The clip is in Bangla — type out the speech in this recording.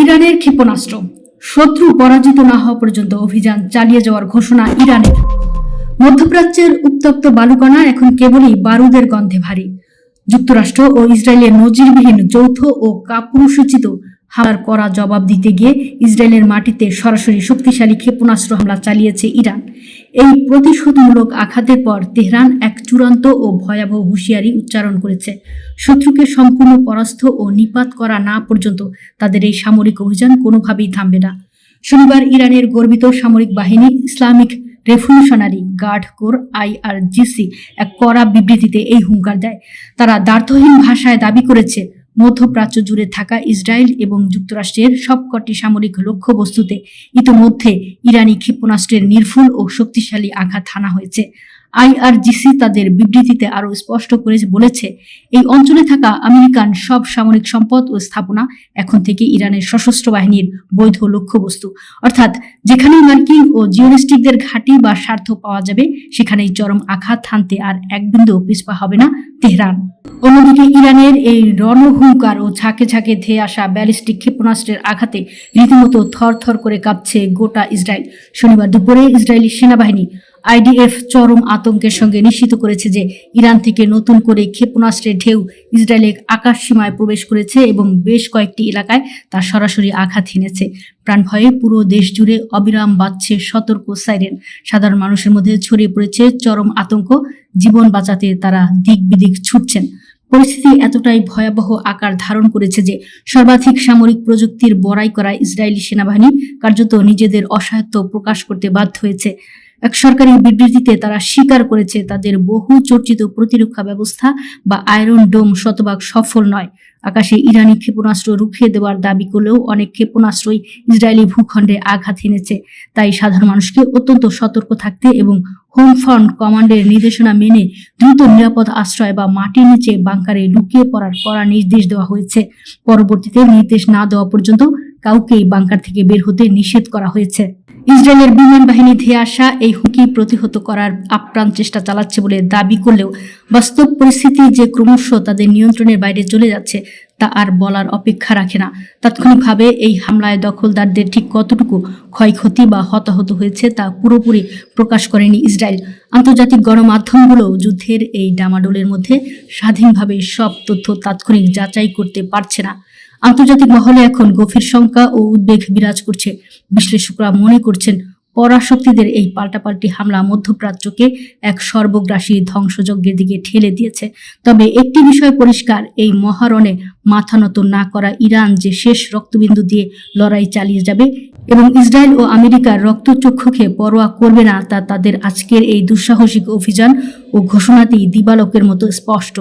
ইরানের ক্ষেপণাস্ত্র, শত্রু পরাজিত না হওয়া পর্যন্ত অভিযান চালিয়ে যাওয়ার ঘোষণা ইরানের। মধ্যপ্রাচ্যের উত্তপ্ত বালুকণা এখন কেবলই বারুদের গন্ধে ভারী। যুক্তরাষ্ট্র ও ইসরায়েলের নজিরবিহীন যৌথ ও কাপুরুষোচিত হামলার কড়া জবাব দিতে গিয়ে ইসরায়েলের মাটিতে সরাসরি শক্তিশালী ক্ষেপণাস্ত্র হামলা চালিয়েছে ইরান। এই প্রতিশোধমূলক আঘাতের পর তেহরান এক চূড়ান্ত ও ভয়াবহ হুঁশিয়ারি উচ্চারণ করেছে। শত্রুকে সম্পূর্ণ পরাস্ত ও নিপাত করা না পর্যন্ত তাদের এই সামরিক অভিযান কোনোভাবেই থামবে না। শনিবার ইরানের গর্বিত সামরিক বাহিনী Islamic revolutionary guard corps IRGC এক কড়া বিবৃতিতে এই হুঙ্কার দেয়। তারা দ্ব্যর্থহীন ভাষায় দাবি করেছে, মধ্যপ্রাচ্য জুড়ে থাকা ইসরায়েল এবং যুক্তরাষ্ট্রের সবকটি সামরিক লক্ষ্যবস্তুতে ইতোমধ্যে ইরানি ক্ষেপণাস্ত্রের নির্ভুল ও শক্তিশালী আঘাত হানা হয়েছে। IRGC তাদের বিবৃতিতে আরও স্পষ্ট করে বলেছে, এই অঞ্চলে থাকা আমেরিকান সব সামরিক সম্পদ ও স্থাপনা এখন থেকে ইরানের সশস্ত্র বাহিনীর বৈধ লক্ষ্যবস্তু, অর্থাৎ যেখানেই মার্কিন ও জিওনিস্টিকদের ঘাঁটি বা স্বার্থ পাওয়া যাবে সেখানেই চরম আঘাত হানতে আর এক বিন্দু পিছপা হবে না তেহরান। অন্যদিকে ইরানের এই রণহুঙ্কার ও ঝাঁকে ঝাঁকে ধেয়ে আসা ব্যালিস্টিক ক্ষেপণাস্ত্রের আঘাতে রীতিমতো থরথর করে কাঁপছে গোটা ইসরায়েল। শনিবার দুপুরে ইসরায়েলি সেনাবাহিনী IDF চরম আতঙ্কের সঙ্গে নিশ্চিত করেছে যে ইরান থেকে নতুন করে ক্ষেপণাস্ত্রের ঢেউ ইসরায়েলের আকাশ সীমায় প্রবেশ করেছে এবং বেশ কয়েকটি এলাকায় তা সরাসরি আঘাত হেনেছে। প্রাণভয়ে পুরো দেশ জুড়ে অবিরাম বাজছে সতর্ক সাইরেন। সাধারণ মানুষের মধ্যে ছড়িয়ে পড়েছে চরম আতঙ্ক। জীবন বাঁচাতে তারা দিক বিদিক ছুটছেন। পরিস্থিতি এতটাই ভয়াবহ আকার ধারণ করেছে যে সর্বাধিক সামরিক প্রযুক্তির বড়াই করা ইসরায়েলি সেনাবাহিনী কার্যত নিজেদের অসহায়ত্ব প্রকাশ করতে বাধ্য হয়েছে। এক সরকারি বিবৃতিতে তারা স্বীকার করেছে তাদের বহু চর্চিত প্রতিরক্ষা ব্যবস্থা বা আয়রন ডোম শতভাগ সফল নয়। আকাশে ইরানি ক্ষেপণাস্ত্র রুখে দেওয়ার দাবি করলেও অনেক ক্ষেপণাস্ত্রই ইসরায়েলি ভূখণ্ডে আঘাত হেনেছে। তাই সাধারণ মানুষকে অত্যন্ত সতর্ক থাকতে এবং হোম ফ্রন্ট কমান্ডের নির্দেশনা মেনে দ্রুত নিরাপদ আশ্রয় বা মাটির নিচে বাংকারে লুকিয়ে পড়ার কড়া নির্দেশ দেওয়া হয়েছে। পরবর্তীতে নির্দেশ না দেওয়া পর্যন্ত কাউকেই বাংকার থেকে বের হতে নিষেধ করা হয়েছে। ইসরায়েলের বিমান বাহিনী ধেয়ে আসা এই হুমকি প্রতিহত করার আপ্রাণ চেষ্টা চালাচ্ছে বলে দাবি করলেও বাস্তব পরিস্থিতি যে ক্রমশ তাদের নিয়ন্ত্রণের বাইরে চলে যাচ্ছে তা আর বলার অপেক্ষা রাখে না। তাৎক্ষণিকভাবে এই হামলায় দখলদারদের ঠিক কতটুকু ক্ষয়ক্ষতি বা হতাহত হয়েছে তা পুরোপুরি প্রকাশ করেনি ইসরায়েল। আন্তর্জাতিক গণমাধ্যমগুলো যুদ্ধের এই ডামাডোলের মধ্যে স্বাধীনভাবে সব তথ্য তাৎক্ষণিক যাচাই করতে পারছে না। আন্তর্জাতিক মহলে এখন গভীর শঙ্কা ও উদ্বেগ বিরাজ করছে। বিশ্লেষকরা মনে করছেন পরাশক্তিদের এই পাল্টাপাল্টি হামলা মধ্যপ্রাচ্যকে এক সর্বগ্রাসী ধ্বংসযজ্ঞের দিকে ঠেলে দিয়েছে। তবে একটি বিষয় পরিষ্কার, এই মহারণে মাথা নত না করা ইরান যে শেষ রক্তবিন্দু দিয়ে লড়াই চালিয়ে যাবে এবং ইসরায়েল ও আমেরিকার রক্তচক্ষুকে পরোয়া করবে না তা তাদের আজকের এই দুঃসাহসিক অভিযান ও ঘোষণাতেই দিবালোকের মতো স্পষ্ট।